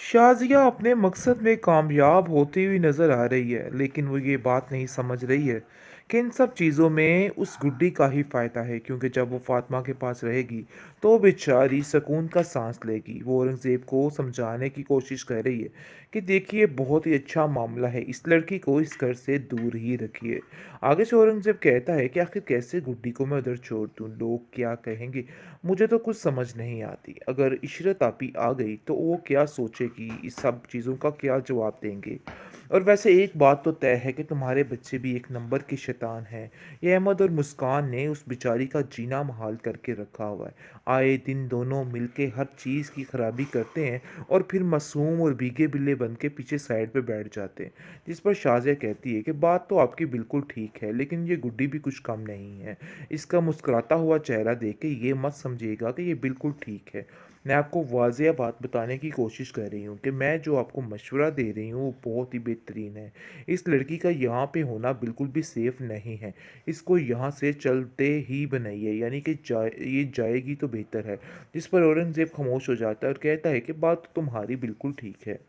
शाज़िया अपने मकसद में कामयाब होती हुई नज़र आ रही है, लेकिन वो ये बात नहीं समझ रही है कि इन सब चीज़ों में उस गुड्डी का ही फ़ायदा है, क्योंकि जब वो फ़ातिमा के पास रहेगी, तो वो बेचारी सुकून का साँस लेगी। वो औरंगज़ेब को समझाने की कोशिश कर रही है कि देखिए, बहुत ही अच्छा मामला है, इस लड़की को इस घर से दूर ही रखिए। आगे से औरंगज़ेब कहता है कि आखिर कैसे गुड्डी को मैं उधर छोड़ दूँ? लोग क्या कहेंगे? मुझे तो कुछ समझ नहीं आती। अगर इशरत आपी आ गई तो वो क्या सोचेगी? इस सब चीज़ों का क्या जवाब देंगे? और वैसे एक बात तो तय है कि तुम्हारे बच्चे भी एक नंबर के शैतान हैं। ये अहमद और मुस्कान ने उस बेचारी का जीना मुहाल करके रखा हुआ है। आए दिन दोनों मिलके हर चीज़ की खराबी करते हैं और फिर मासूम और भीगे बिल्ले बन के पीछे साइड पे बैठ जाते हैं। जिस पर शाज़िया कहती है कि बात तो आपकी बिल्कुल ठीक है, लेकिन ये गुड्डी भी कुछ कम नहीं है। इसका मुस्कुराता हुआ चेहरा देख के ये मत समझिएगा कि ये बिल्कुल ठीक है। मैं आपको वाज़िह बात बताने की कोशिश कर रही हूँ कि मैं जो आपको मशवरा दे रही हूँ वो बहुत ही बेहतरीन है। इस लड़की का यहाँ पे होना बिल्कुल भी सेफ़ नहीं है। इसको यहाँ से चलते ही बनाइए, यानी कि ये जाएगी तो बेहतर है। जिस पर औरंगज़ेब खामोश हो जाता है और कहता है कि बात तो तुम्हारी बिल्कुल ठीक है।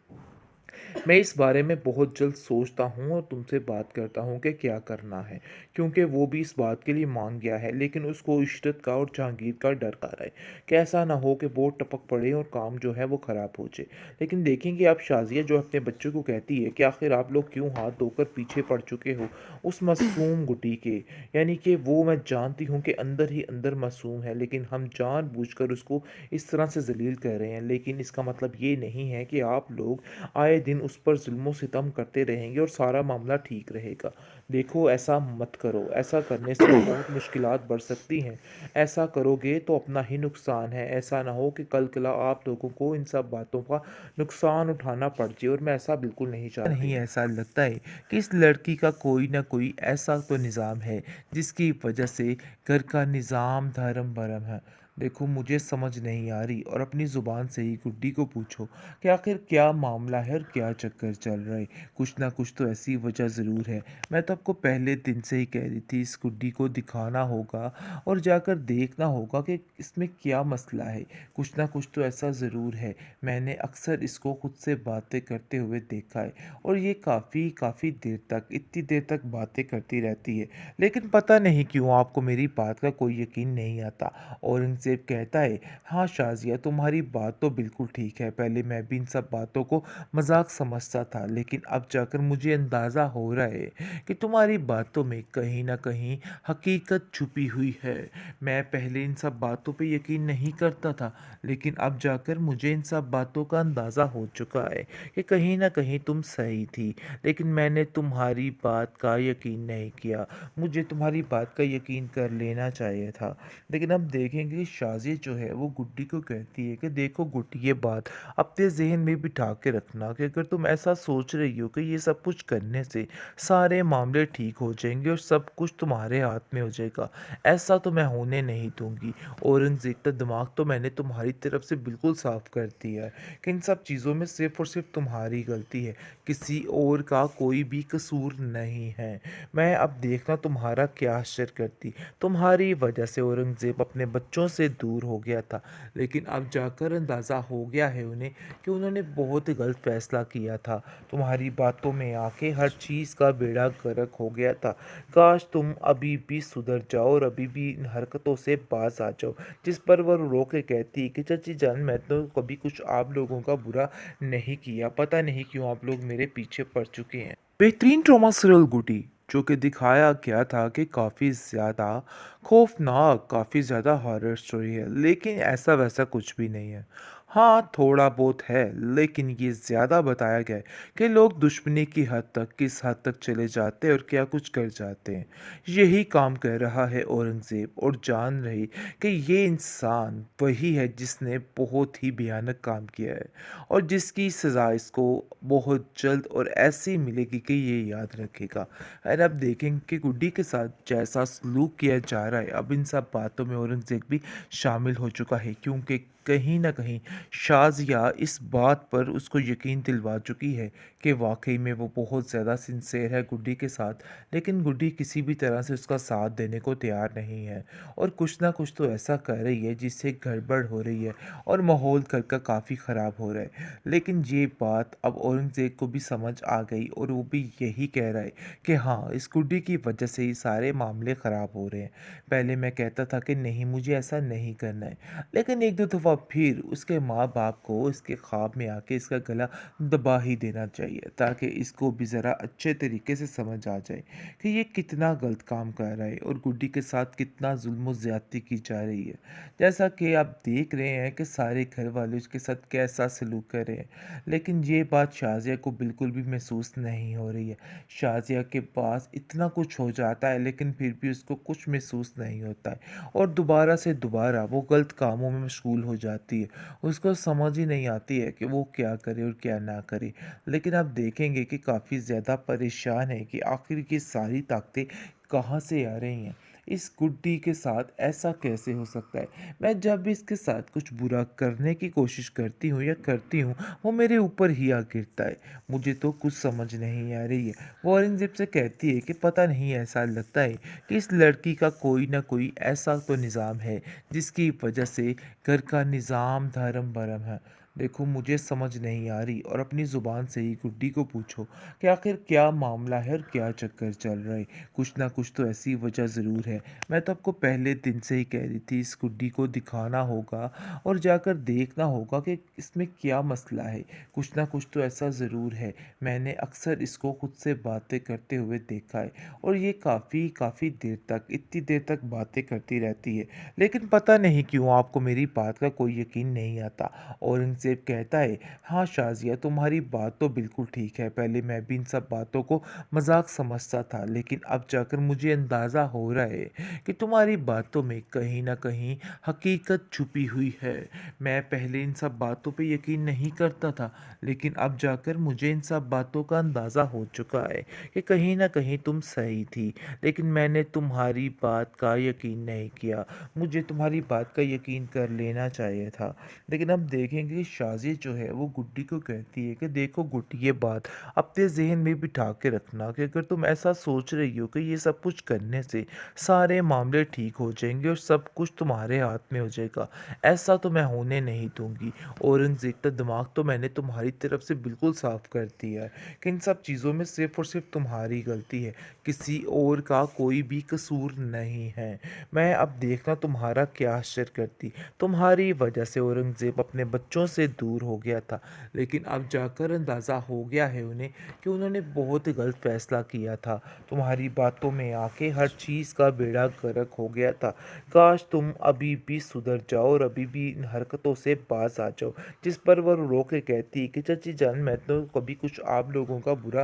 मैं इस बारे में बहुत जल्द सोचता हूँ और तुमसे बात करता हूँ कि क्या करना है, क्योंकि वो भी इस बात के लिए मान गया है, लेकिन उसको इशरत का और जहांगीर का डर आ रहा है कि ऐसा ना हो कि बोर्ड टपक पड़े और काम जो है वो ख़राब हो जाए। लेकिन देखेंगे आप, शाज़िया जो अपने बच्चों को कहती है कि आखिर आप लोग क्यों हाथ धोकर पीछे पड़ चुके हो उस मासूम गुड्डी के, यानी कि वो मैं जानती हूँ कि अंदर ही अंदर मासूम है, लेकिन हम जानबूझकर उसको इस तरह से जलील कर रहे हैं। लेकिन इसका मतलब ये नहीं है कि आप लोग आए दिन उस पर ज़ुल्म सितम करते रहेंगे और सारा मामला ठीक रहेगा। देखो, ऐसा मत करो, ऐसा करने से बहुत मुश्किलात बढ़ सकती हैं। ऐसा करोगे तो अपना ही नुकसान है। ऐसा ना हो कि कल कला आप लोगों को इन सब बातों का नुकसान उठाना पड़ जाए, और मैं ऐसा बिल्कुल नहीं चाहती। नहीं, ऐसा लगता है कि इस लड़की का कोई ना कोई ऐसा तो निज़ाम है जिसकी वजह से घर का निज़ाम धर्म भरम है। देखो, मुझे समझ नहीं आ रही, और अपनी ज़ुबान से ही गुड्डी को पूछो कि आखिर क्या मामला है और क्या चक्कर चल रहा है। कुछ ना कुछ तो ऐसी वजह ज़रूर है। मैं तो आपको पहले दिन से ही कह रही थी, इस गुड्डी को दिखाना होगा और जाकर देखना होगा कि इसमें क्या मसला है। कुछ ना कुछ तो ऐसा ज़रूर है। मैंने अक्सर इसको खुद से बातें करते हुए देखा है, और ये काफ़ी काफ़ी देर तक, इतनी देर तक बातें करती रहती है, लेकिन पता नहीं क्यों आपको मेरी बात का कोई यकीन नहीं आता। औरंगज़ेब कहता है, हाँ शाज़िया, तुम्हारी बात तो बिल्कुल ठीक है। पहले मैं भी इन सब बातों को मजाक समझता था, लेकिन अब जाकर मुझे अंदाज़ा हो रहा है कि तुम्हारी बातों में कहीं ना कहीं हकीकत छुपी हुई है। मैं पहले इन सब बातों पे यकीन नहीं करता था, लेकिन अब जाकर मुझे इन सब बातों का अंदाज़ा हो चुका है कि कहीं ना कहीं तुम सही थी, लेकिन मैंने तुम्हारी बात का यकीन नहीं किया। मुझे तुम्हारी बात का यकीन कर लेना चाहिए था। लेकिन अब देखेंगे कि शाज़ी जो है वो गुड्डी को कहती है कि देखो गुड्डी, ये बात अपने ज़हन में बिठा के रखना कि अगर तुम ऐसा सोच रही हो कि ये सब कुछ करने से सारे मामले ठीक हो जाएंगे और सब कुछ तुम्हारे हाथ में हो जाएगा, ऐसा तो मैं होने नहीं दूंगी। औरंगज़ेब का दिमाग तो मैंने तुम्हारी तरफ से बिल्कुल साफ कर दिया है कि इन सब चीज़ों में सिर्फ और सिर्फ तुम्हारी गलती है, किसी और का कोई भी कसूर नहीं है। मैं अब देखना तुम्हारा क्या असर करती। तुम्हारी वजह से औरंगज़ेब अपने बच्चों से दूर हो गया था, लेकिन अब जाकर अंदाज़ा हो गया है उन्हें कि उन्होंने बहुत गलत फ़ैसला किया था। तुम्हारी बातों में आके हर चीज़ का बेड़ा गर्क हो गया था। काश तुम अभी भी सुधर जाओ और अभी भी इन हरकतों से बाज आ जाओ। जिस पर वह रो के कहती कि चाची जान, मैं तो कभी कुछ आप लोगों का बुरा नहीं किया, पता नहीं क्यों आप लोग मेरे पीछे पड़ चुके हैं। बेहतरीन ट्रॉमा सीरियल गुडी, जो कि दिखाया गया था कि काफ़ी ज़्यादा खौफनाक, काफ़ी ज़्यादा हॉरर स्टोरी है, लेकिन ऐसा वैसा कुछ भी नहीं है। हाँ, थोड़ा बहुत है, लेकिन ये ज़्यादा बताया गया है कि लोग दुश्मनी की हद तक, किस हद तक चले जाते हैं और क्या कुछ कर जाते हैं। यही काम कर रहा है औरंगज़ेब, और जान रही कि ये इंसान वही है जिसने बहुत ही भयानक काम किया है, और जिसकी सज़ा इसको बहुत जल्द और ऐसी मिलेगी कि ये याद रखेगा। और अब देखेंगे कि गुड्डी के साथ जैसा सलूक किया जा रहा है, अब इन सब बातों में औरंगज़ेब भी शामिल हो चुका है, क्योंकि कहीं न कहीं शाज़िया इस बात पर उसको यकीन दिलवा चुकी है कि वाक़ई में वो बहुत ज़्यादा सिंसियर है गुड्डी के साथ, लेकिन गुड्डी किसी भी तरह से उसका साथ देने को तैयार नहीं है और कुछ ना कुछ तो ऐसा कर रही है जिससे गड़बड़ हो रही है और माहौल घर का काफ़ी ख़राब हो रहा है। लेकिन ये बात अब औरंगज़ेब को भी समझ आ गई और वो भी यही कह रहा है कि हाँ, इस गुड्डी की वजह से ही सारे मामले ख़राब हो रहे हैं। पहले मैं कहता था कि नहीं, मुझे ऐसा नहीं करना है, लेकिन एक दो दफ़ा फिर उसके माँ-बाप को इसके ख्वाब में आके इसका गला दबा ही देना चाहिए ताकि इसको भी ज़रा अच्छे तरीके से समझ आ जाए कि ये कितना गलत काम कर रहा है और गुड्डी के साथ कितना जुल्म और ज़्यादती की जा रही है। जैसा कि आप देख रहे हैं कि सारे घर वाले उसके साथ कैसा सलूक कर रहे हैं, लेकिन ये बात शाज़िया को बिल्कुल भी महसूस नहीं हो रही है। शाज़िया के पास इतना कुछ हो जाता है लेकिन फिर भी उसको कुछ महसूस नहीं होता है और दोबारा से दोबारा वो गलत कामों में मशगूल हो जाती है। उसको समझ ही नहीं आती है कि वो क्या करे और क्या ना करे। लेकिन आप देखेंगे कि काफ़ी ज़्यादा परेशान है कि आखिर ये सारी ताकतें कहाँ से आ रही हैं। इस गुड्डी के साथ ऐसा कैसे हो सकता है? मैं जब भी इसके साथ कुछ बुरा करने की कोशिश करती हूँ या करती हूँ, वो मेरे ऊपर ही आ गिरता है। मुझे तो कुछ समझ नहीं आ रही है। वो औरंगज़ेब से कहती है कि पता नहीं, ऐसा लगता है कि इस लड़की का कोई ना कोई ऐसा तो निज़ाम है जिसकी वजह से घर का निज़ाम धर्म-भरम है। देखो, मुझे समझ नहीं आ रही और अपनी ज़ुबान से ही गुड्डी को पूछो कि आखिर क्या मामला है और क्या चक्कर चल रहा है। कुछ ना कुछ तो ऐसी वजह ज़रूर है। मैं तो आपको पहले दिन से ही कह रही थी इस गुड्डी को दिखाना होगा और जाकर देखना होगा कि इसमें क्या मसला है। कुछ ना कुछ तो ऐसा ज़रूर है। मैंने अक्सर इसको खुद से बातें करते हुए देखा है और ये काफ़ी काफ़ी देर तक, इतनी देर तक बातें करती रहती है। लेकिन पता नहीं क्यों आपको मेरी बात का कोई यकीन नहीं आता। औरंगज़ेब कहता है, हाँ शाज़िया, तुम्हारी बात तो बिल्कुल ठीक है। पहले मैं भी इन सब बातों को मज़ाक समझता था, लेकिन अब जाकर मुझे अंदाज़ा हो रहा है कि तुम्हारी बातों में कहीं न कहीं हकीकत छुपी हुई है। मैं पहले इन सब बातों पे यकीन नहीं करता था, लेकिन अब जाकर मुझे इन सब बातों का अंदाज़ा हो चुका है कि कहीं न कहीं तुम सही थी, लेकिन मैंने तुम्हारी बात का यकीन नहीं किया। मुझे तुम्हारी बात का यकीन कर लेना चाहिए था। लेकिन अब देखेंगे कि शाज़ी जो है वो गुड्डी को कहती है कि देखो गुड्डी, ये बात अपने ज़हन में बिठा के रखना कि अगर तुम ऐसा सोच रही हो कि ये सब कुछ करने से सारे मामले ठीक हो जाएँगे और सब कुछ तुम्हारे हाथ में हो जाएगा, ऐसा तो मैं होने नहीं दूँगी। औरंगज़ेब का दिमाग तो मैंने तुम्हारी तरफ से बिल्कुल साफ़ कर दिया है कि इन सब चीज़ों में सिर्फ़ और सिर्फ़ तुम्हारी गलती है, किसी और का कोई भी कसूर नहीं है। मैं अब देखना तुम्हारा क्या हश्र करती। तुम्हारी वजह से औरंगज़ेब अपने बच्चों से दूर हो गया था, लेकिन अब जाकर अंदाज़ा हो गया है उन्हें कि उन्होंने बहुत गलत फ़ैसला किया था। तुम्हारी बातों में आके हर चीज़ का बेड़ा गर्क हो गया था। काश तुम अभी भी सुधर जाओ और अभी भी इन हरकतों से बाज़ आ जाओ। जिस पर वह रो के कहती कि चाची जान, मैं तो कभी कुछ आप लोगों का बुरा